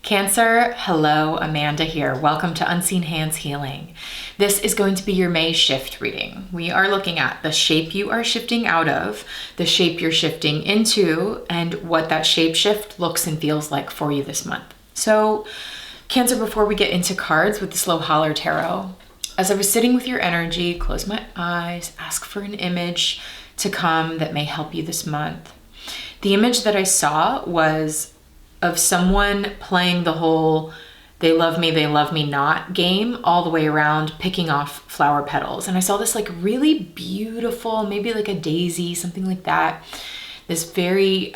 Cancer, hello, Amanda here. Welcome to Unseen Hands Healing. This is going to be your May shift reading. We are looking at the shape you are shifting out of, the shape you're shifting into, and what that shape shift looks and feels like for you this month. So, Cancer, before we get into cards with the Slow Holler Tarot, as I was sitting with your energy, close my eyes, ask for an image to come that may help you this month. The image that I saw was of someone playing the whole they love me not game all the way around, picking off flower petals. And I saw this like really beautiful, maybe like a daisy, something like that. This very, it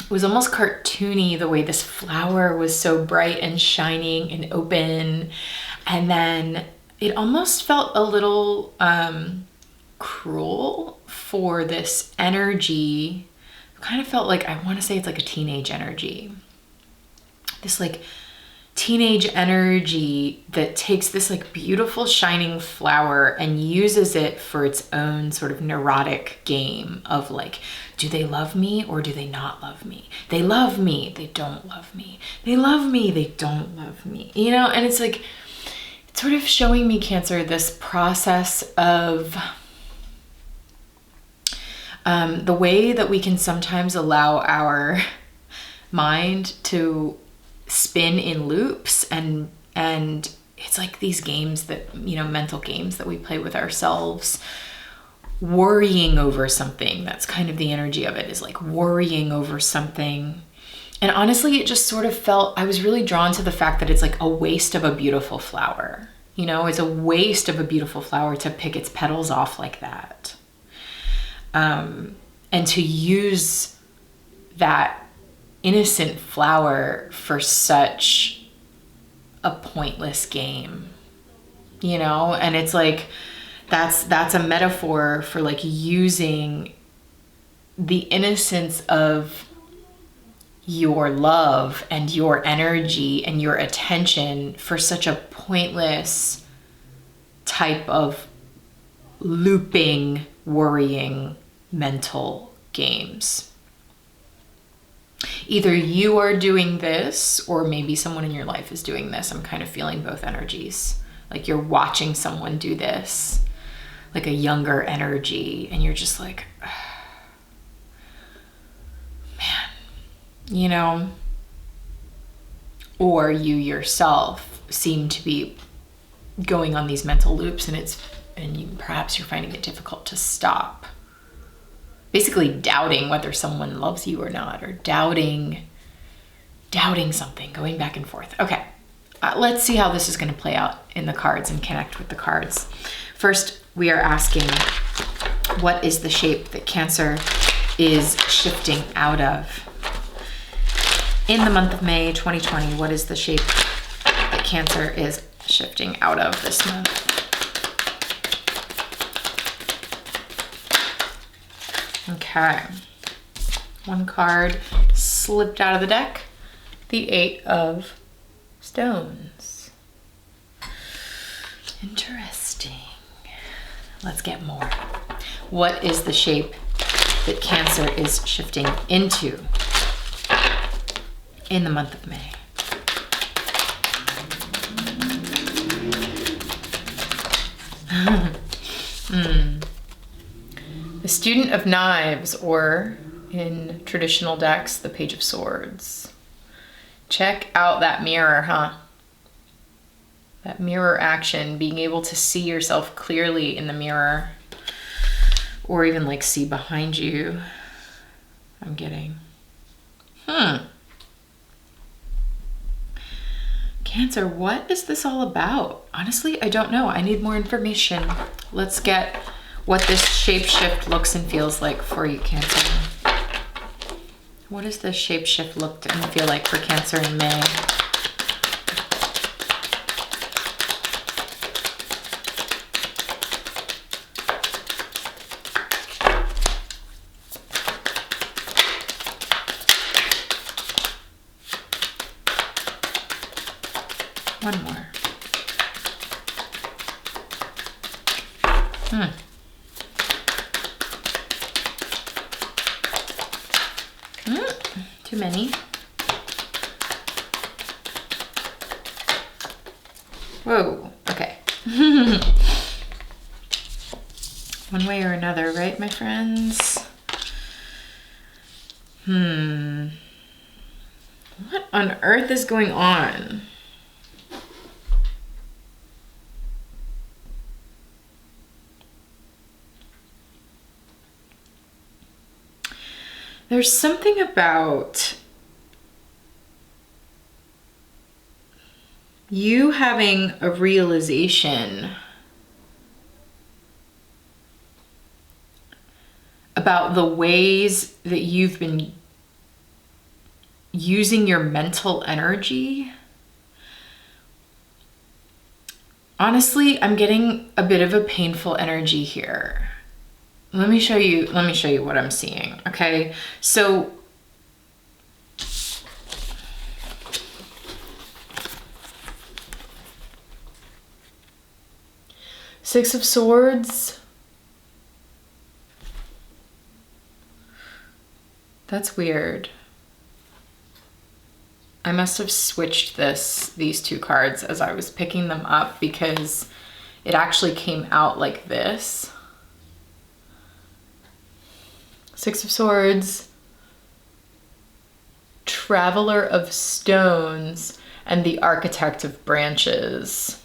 was almost cartoony the way this flower was so bright and shining and open. And then it almost felt a little cruel for this energy. Kind of felt like, I want to say it's like a teenage energy. This like teenage energy that takes this like beautiful shining flower and uses it for its own sort of neurotic game of like, do they love me or do they not love me? They love me, they don't love me. They love me, they don't love me. You know, and it's like, it's sort of showing me, Cancer, this process of the way that we can sometimes allow our mind to spin in loops and it's like these games that, you know, mental games that we play with ourselves, worrying over something. That's kind of the energy of it, is like worrying over something. And honestly, it just sort of felt, I was really drawn to the fact that it's like a waste of a beautiful flower. You know, it's a waste of a beautiful flower to pick its petals off like that. And to use that innocent flower for such a pointless game, you know? And it's like, that's a metaphor for like using the innocence of your love and your energy and your attention for such a pointless type of looping, worrying mental games. Either you are doing this or maybe someone in your life is doing this. I'm kind of feeling both energies. Like you're watching someone do this, like a younger energy, and you're just like, man, you know, or you yourself seem to be going on these mental loops and perhaps you're finding it difficult to stop. Basically doubting whether someone loves you or not, or doubting something, going back and forth. Okay, let's see how this is going to play out in the cards and connect with the cards. First, we are asking, what is the shape that Cancer is shifting out of? In the month of May 2020, what is the shape that Cancer is shifting out of this month? Okay, one card slipped out of the deck, the Eight of Stones. Interesting. Let's get more. What is the shape that Cancer is shifting into in the month of May? The Student of Knives, or in traditional decks, the Page of Swords. Check out that mirror, huh? That mirror action, being able to see yourself clearly in the mirror, or even like see behind you. I'm getting. Cancer, what is this all about? Honestly, I don't know. I need more information. Let's get what this shape shift looks and feels like for you, Cancer. What does this shape shift look and feel like for Cancer in May? One more. Too many. Whoa, okay. One way or another, right, my friends? What on earth is going on? There's something about you having a realization about the ways that you've been using your mental energy. Honestly, I'm getting a bit of a painful energy here. Let me show you what I'm seeing, okay? So Six of Swords. That's weird. I must have switched these two cards as I was picking them up because it actually came out like this. Six of Swords, Traveler of Stones, and the Architect of Branches.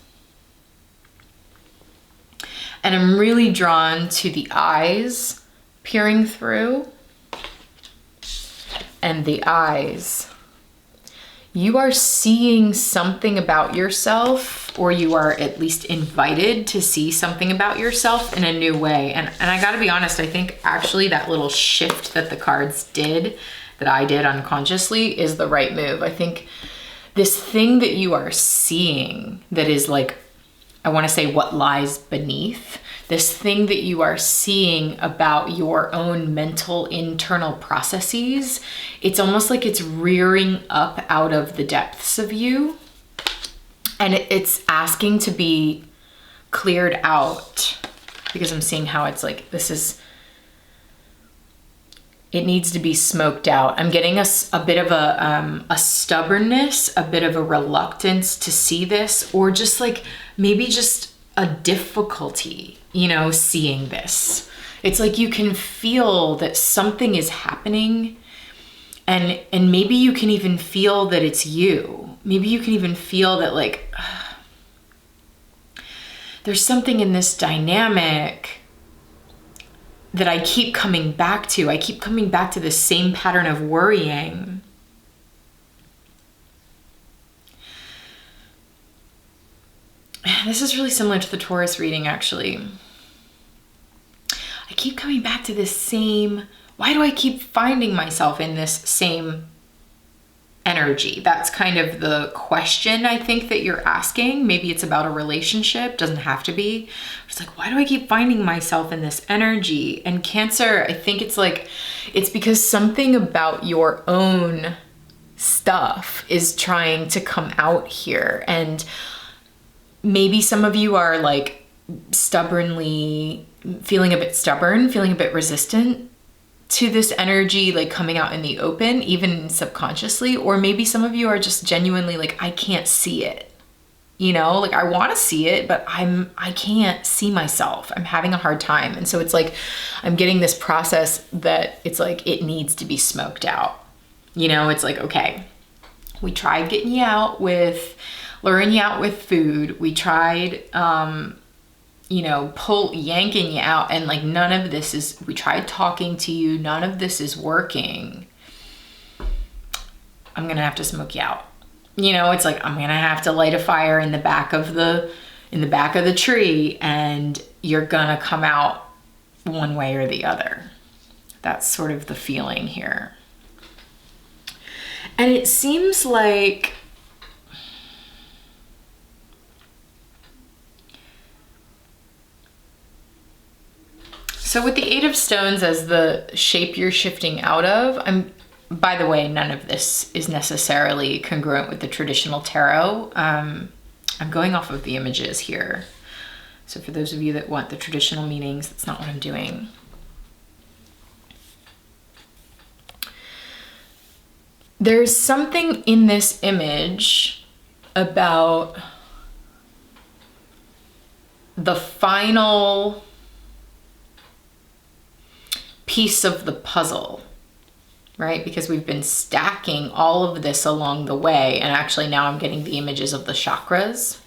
And I'm really drawn to the eyes peering through. And the eyes. You are seeing something about yourself, or you are at least invited to see something about yourself in a new way. And I gotta be honest, I think actually that little shift that the cards did, that I did unconsciously, is the right move. I think this thing that you are seeing that is like, I wanna say what lies beneath, this thing that you are seeing about your own mental internal processes, it's almost like it's rearing up out of the depths of you, and it's asking to be cleared out, because I'm seeing how it's like, it needs to be smoked out. I'm getting a bit of a stubbornness, a bit of a reluctance to see this, or just like maybe just a difficulty, seeing this. It's like you can feel that something is happening, and maybe you can even feel that it's you. Maybe you can even feel that like there's something in this dynamic that I keep coming back to. I keep coming back to the same pattern of worrying. This is really similar to the Taurus reading, actually. I keep coming back to this same, why do I keep finding myself in this same energy? That's kind of the question I think that you're asking. Maybe it's about a relationship, doesn't have to be. It's like, why do I keep finding myself in this energy? And Cancer, I think it's like, it's because something about your own stuff is trying to come out here. And maybe some of you are like stubbornly feeling a bit stubborn, feeling a bit resistant to this energy, like coming out in the open, even subconsciously. Or maybe some of you are just genuinely like, I can't see it. Like I want to see it, but I can't see myself. I'm having a hard time. And so it's like, I'm getting this process that it's like, it needs to be smoked out. It's like, okay, we tried getting you out with luring you out with food. We tried, yanking you out, and like none of this is, we tried talking to you. None of this is working. I'm going to have to smoke you out. It's like, I'm going to have to light a fire in the back of the tree, and you're going to come out one way or the other. That's sort of the feeling here. And it seems like so with the Eight of Stones as the shape you're shifting out of, by the way, none of this is necessarily congruent with the traditional tarot. I'm going off of the images here. So for those of you that want the traditional meanings, that's not what I'm doing. There's something in this image about the final piece of the puzzle, right? Because we've been stacking all of this along the way. And actually now I'm getting the images of the chakras.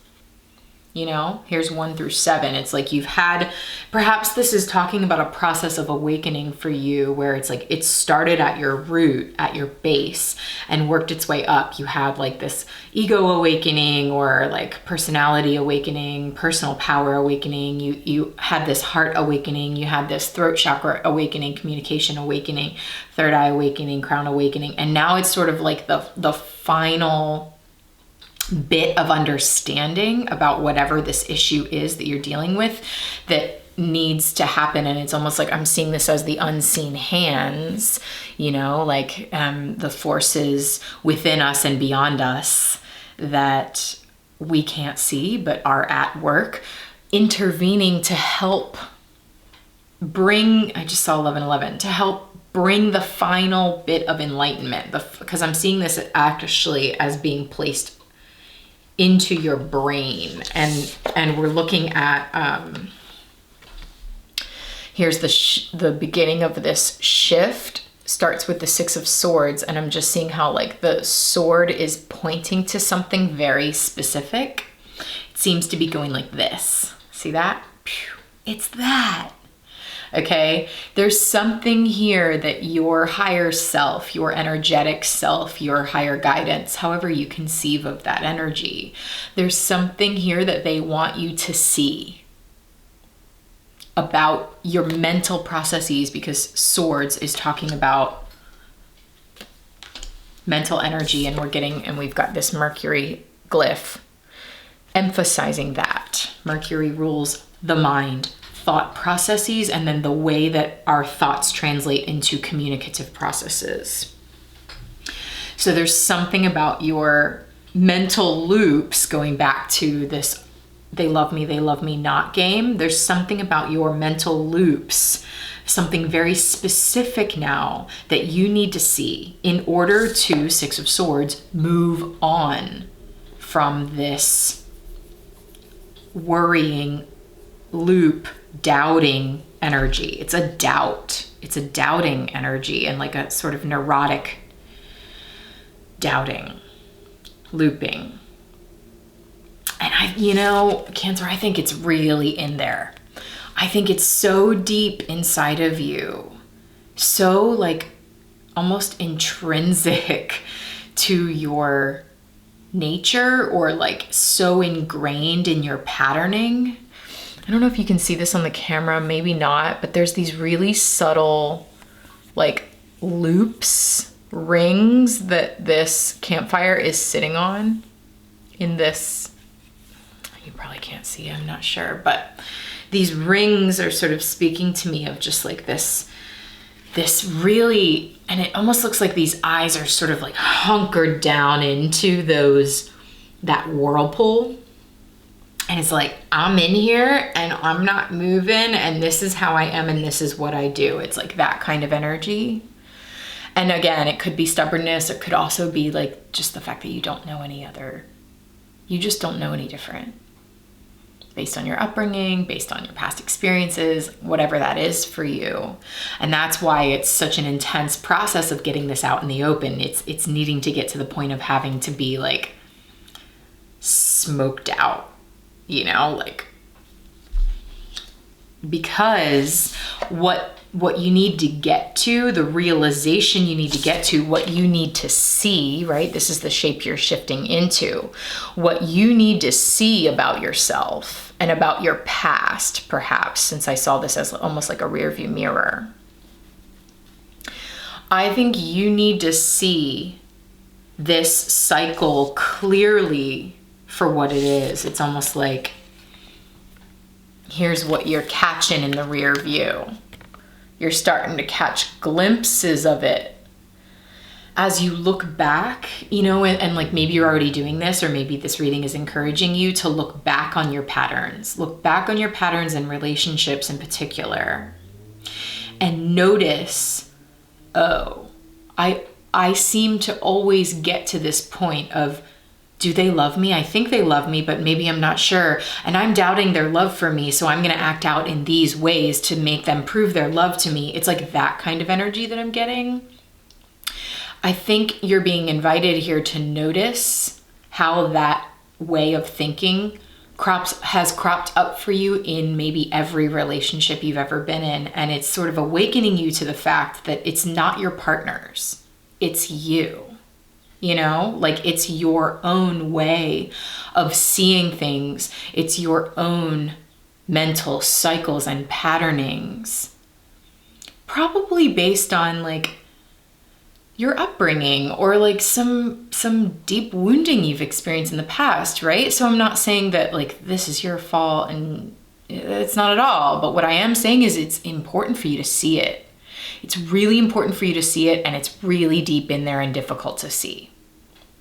You know, here's 1 through 7. It's like you've had, perhaps this is talking about a process of awakening for you where it's like it started at your root, at your base, and worked its way up. You had like this ego awakening or like personality awakening, personal power awakening. You had this heart awakening. You had this throat chakra awakening, communication awakening, third eye awakening, crown awakening. And now it's sort of like the final bit of understanding about whatever this issue is that you're dealing with that needs to happen. And it's almost like I'm seeing this as the unseen hands, you know, like the forces within us and beyond us that we can't see but are at work intervening to help bring, I just saw 11:11, to help bring the final bit of enlightenment, because I'm seeing this actually as being placed into your brain. And we're looking at, here's the beginning of this shift starts with the 6 of Swords. And I'm just seeing how like the sword is pointing to something very specific. It seems to be going like this. See that? It's that. Okay, there's something here that your higher self, your energetic self, your higher guidance, however you conceive of that energy, there's something here that they want you to see about your mental processes, because Swords is talking about mental energy, and we've got this Mercury glyph emphasizing that. Mercury rules the mind, thought processes, and then the way that our thoughts translate into communicative processes. So there's something about your mental loops, going back to this they love me not game. There's something about your mental loops, something very specific now that you need to see in order to, 6 of Swords, move on from this worrying loop, doubting energy. It's a doubt. It's a doubting energy, and like a sort of neurotic doubting, looping. And Cancer, I think it's really in there. I think it's so deep inside of you, so like almost intrinsic to your nature, or like so ingrained in your patterning. I don't know if you can see this on the camera, maybe not, but there's these really subtle like loops, rings that this campfire is sitting on in this, you probably can't see, I'm not sure, but these rings are sort of speaking to me of just like this really, and it almost looks like these eyes are sort of like hunkered down into that whirlpool. And it's like, I'm in here and I'm not moving, and this is how I am and this is what I do. It's like that kind of energy. And again, it could be stubbornness. It could also be like just the fact that you don't know any other, you just don't know any different. Based on your upbringing, based on your past experiences, whatever that is for you. And that's why it's such an intense process of getting this out in the open. It's needing to get to the point of having to be like smoked out. Like, because what you need to get to, the realization you need to get to, what you need to see, right? This is the shape you're shifting into. What you need to see about yourself and about your past, perhaps, since I saw this as almost like a rear view mirror. I think you need to see this cycle clearly for what it is. It's almost like, here's what you're catching in the rear view. You're starting to catch glimpses of it as you look back, and like maybe you're already doing this, or maybe this reading is encouraging you to look back on your patterns. Look back on your patterns in relationships in particular, and notice, oh, I seem to always get to this point of do they love me? I think they love me, but maybe I'm not sure. And I'm doubting their love for me. So I'm going to act out in these ways to make them prove their love to me. It's like that kind of energy that I'm getting. I think you're being invited here to notice how that way of thinking has cropped up for you in maybe every relationship you've ever been in. And it's sort of awakening you to the fact that it's not your partners, it's you. You know, like it's your own way of seeing things. It's your own mental cycles and patternings, probably based on like your upbringing or like some deep wounding you've experienced in the past, right? So I'm not saying that like this is your fault, and it's not at all. But what I am saying is it's important for you to see it. It's really important for you to see it, and it's really deep in there and difficult to see.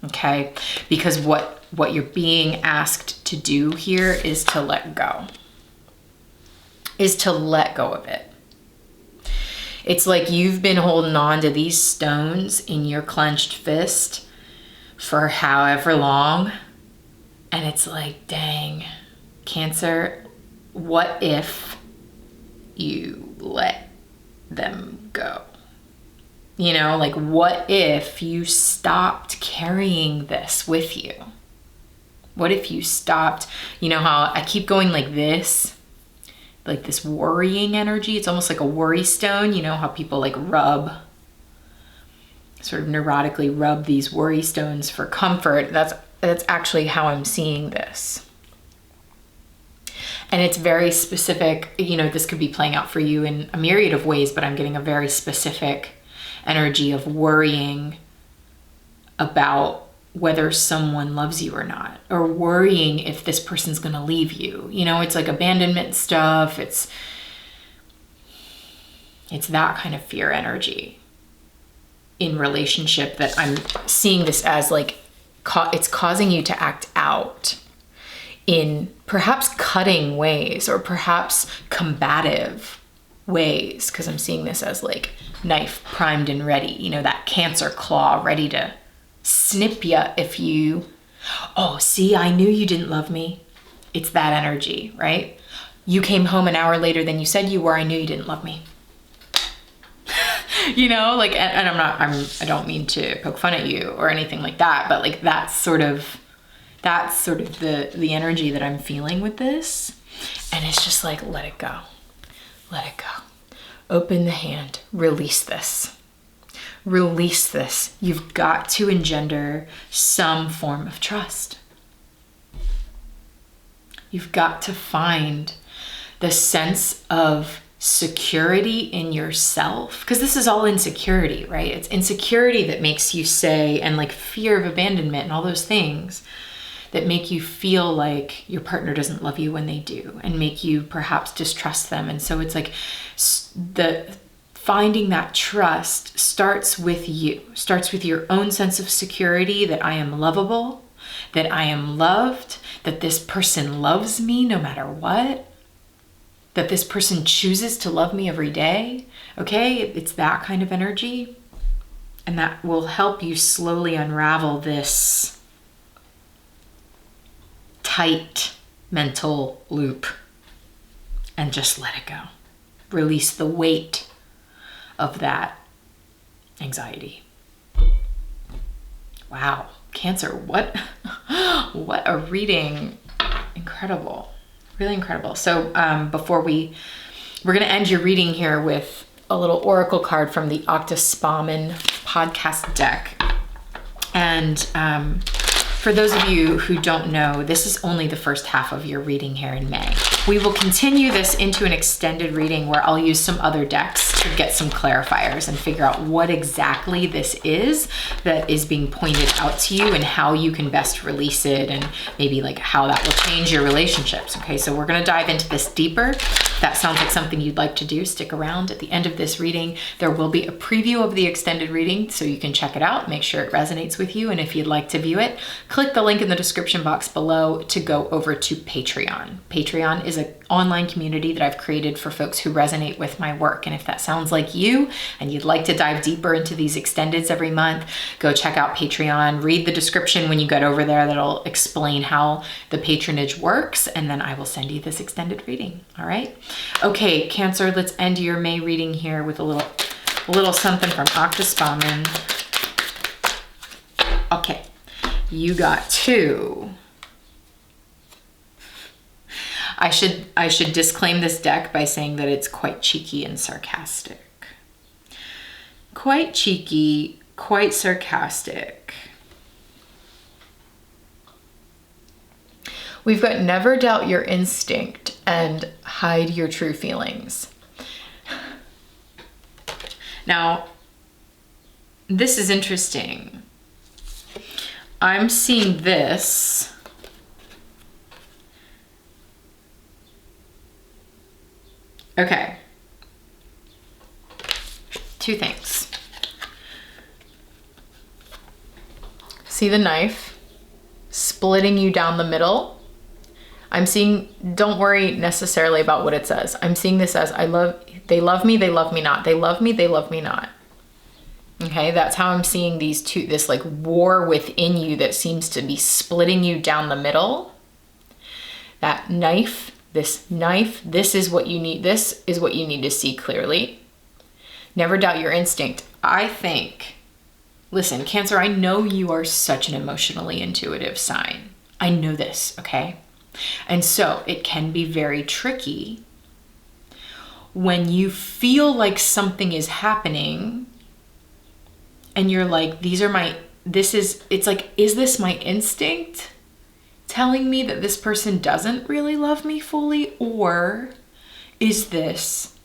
Okay? Because what you're being asked to do here is to let go. Is to let go of it. It's like you've been holding on to these stones in your clenched fist for however long. And it's like, dang, Cancer, what if you let them go? You know, like what if you stopped carrying this with you? What if you stopped, you know how I keep going like this? Like this worrying energy. It's almost like a worry stone. You know how people like sort of neurotically rub these worry stones for comfort. That's actually how I'm seeing this. And it's very specific. You know, this could be playing out for you in a myriad of ways, but I'm getting a very specific energy of worrying about whether someone loves you or not, or worrying if this person's going to leave you. You know, it's like abandonment stuff. It's that kind of fear energy in relationship that I'm seeing this as like, it's causing you to act out in perhaps cutting ways or perhaps combative ways. 'Cause I'm seeing this as like knife primed and ready, you know, that Cancer claw ready to snip ya if you, oh, see, I knew you didn't love me. It's that energy, right? You came home an hour later than you said you were. I knew you didn't love me. You know, like, and I don't mean to poke fun at you or anything like that, but like that's sort of the energy that I'm feeling with this. And it's just like, let it go. Let it go. Open the hand, release this. Release this. You've got to engender some form of trust. You've got to find the sense of security in yourself, because this is all insecurity, right? It's insecurity that makes you say, and like fear of abandonment and all those things that make you feel like your partner doesn't love you when they do, and make you perhaps distrust them. And so it's like finding that trust starts with you, starts with your own sense of security, that I am lovable, that I am loved, that this person loves me no matter what, that this person chooses to love me every day. Okay, it's that kind of energy. And that will help you slowly unravel this tight mental loop and just let it go. Release the weight of that anxiety. Wow, Cancer, what a reading. Incredible, really incredible. So before we're gonna end your reading here with a little oracle card from the Octospaman podcast deck. And for those of you who don't know, this is only the first half of your reading here in May. We will continue this into an extended reading where I'll use some other decks to get some clarifiers and figure out what exactly this is that is being pointed out to you and how you can best release it, and maybe like how that will change your relationships. Okay, so we're gonna dive into this deeper. If that sounds like something you'd like to do, stick around. At the end of this reading, there will be a preview of the extended reading so you can check it out, make sure it resonates with you. And if you'd like to view it, click the link in the description box below to go over to Patreon. Patreon is online community that I've created for folks who resonate with my work. And if that sounds like you and you'd like to dive deeper into these extendeds every month, go check out Patreon. Read the description when you get over there. That'll explain how the patronage works. And then I will send you this extended reading. All right. Okay, Cancer, let's end your May reading here with a little something from Octospaman. Okay, you got 2. I should disclaim this deck by saying that it's quite cheeky and sarcastic. Quite cheeky, quite sarcastic. We've got never doubt your instinct and hide your true feelings. Now, this is interesting. I'm seeing this. Okay. 2 things. See the knife splitting you down the middle? I'm seeing, don't worry necessarily about what it says. I'm seeing this as they love me, they love me not. They love me, they love me not. Okay, that's how I'm seeing these two, this like war within you that seems to be splitting you down the middle. That knife, this is what you need. This is what you need to see clearly. Never doubt your instinct. I think, listen, Cancer, I know you are such an emotionally intuitive sign. I know this, okay? And so it can be very tricky when you feel like something is happening and you're like, it's like, is this my instinct telling me that this person doesn't really love me fully? Or is this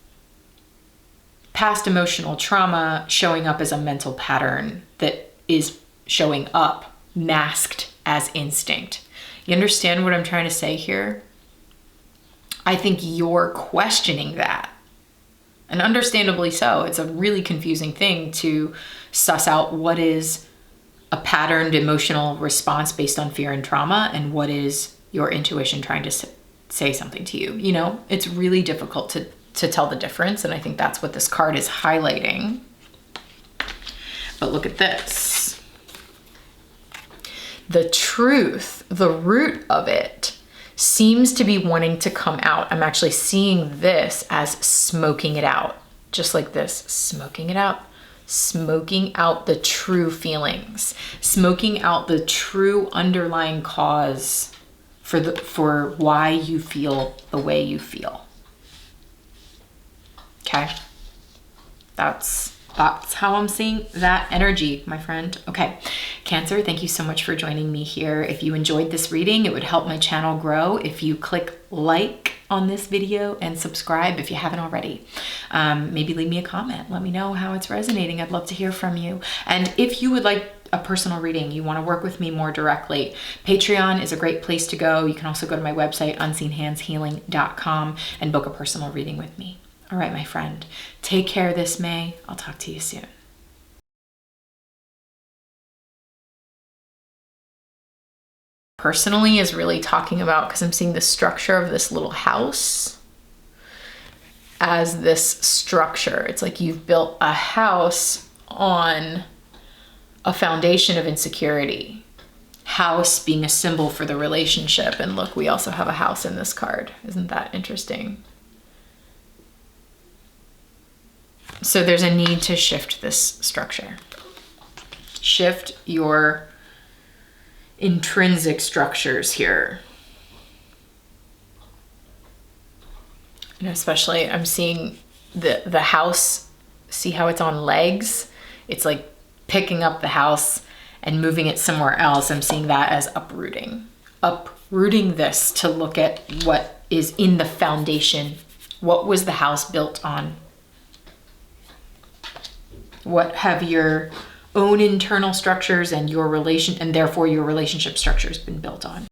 past emotional trauma showing up as a mental pattern that is showing up masked as instinct? You understand what I'm trying to say here? I think you're questioning that. And understandably so. It's a really confusing thing to suss out what is a patterned emotional response based on fear and trauma and what is your intuition trying to say something to you. You know, it's really difficult to tell the difference. And I think that's what this card is highlighting. But look at this. The truth, the root of it, seems to be wanting to come out. I'm actually seeing this as smoking it out, just like this, smoking it out, smoking out the true feelings, smoking out the true underlying cause for why you feel the way you feel. Okay, that's how I'm seeing that energy, my friend. Okay, Cancer, thank you so much for joining me here. If you enjoyed this reading, it would help my channel grow if you click like on this video and subscribe if you haven't already. Maybe leave me a comment. Let me know how it's resonating. I'd love to hear from you. And if you would like a personal reading, you want to work with me more directly, Patreon is a great place to go. You can also go to my website, unseenhandshealing.com, and book a personal reading with me. All right, my friend, take care this May. I'll talk to you soon. Personally is really talking about, because I'm seeing the structure of this little house as this structure. It's like you've built a house on a foundation of insecurity. House being a symbol for the relationship. And look, we also have a house in this card. Isn't that interesting? So there's a need to shift this structure. Shift your intrinsic structures here. And especially I'm seeing the house, see how it's on legs? It's like picking up the house and moving it somewhere else. I'm seeing that as uprooting. Uprooting this to look at what is in the foundation. What was the house built on? What have your own internal structures and your relation, and therefore your relationship structures been built on?